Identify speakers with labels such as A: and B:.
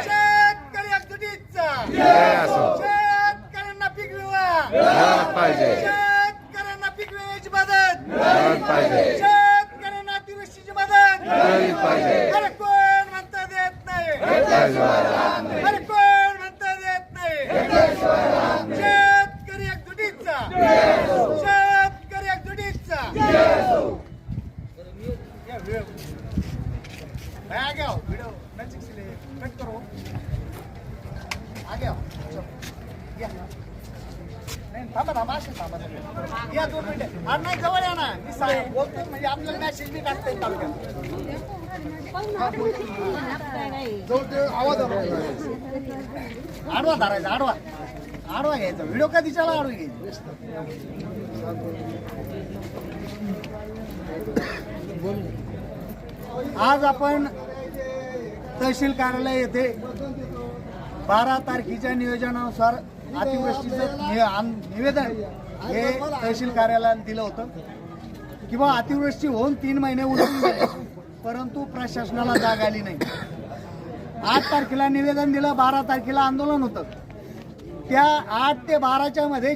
A: शेतकरी एकजुटीचा शेतकऱ्यांना पीक विमा
B: पाहिजे,
A: शेतकऱ्यांना पीक विम्याची मदत
B: पाहिजे,
A: शेतकऱ्यांना अतिवृष्टीची मदत
B: पाहिजे,
A: अरे कोण म्हणता देत नाही अरे कोण म्हणता देत नाही शेतकरी एकजुटीचा शेतकरी एकजुटीचा आगे आओ वीडियो मैजिक से कट करो आगे आओ या नाही थांबा थांबा या 2 मिनिटे आणि नाही जवळ या ना मी सांग बोलतो म्हणजे आपल्याला मेसेज बी टाकता येईल तालुक्यात आवाज आडवा धरायचा आडवा घ्यायचा व्हिडिओ कधी चला आडवा घ्यायची आज आपण तहसील कार्यालय येथे 12 तारखेच्या नियोजनानुसार अतिवृष्टीचं निवेदन हे तहसील कार्यालयाला दिलं होतं किंवा अतिवृष्टी होऊन 3 महिने उलटून गेले परंतु प्रशासनाला जाग आली नाही. 8 तारखेला निवेदन दिलं, 12 तारखेला आंदोलन होतं. त्या 8 ते 12च्या मध्ये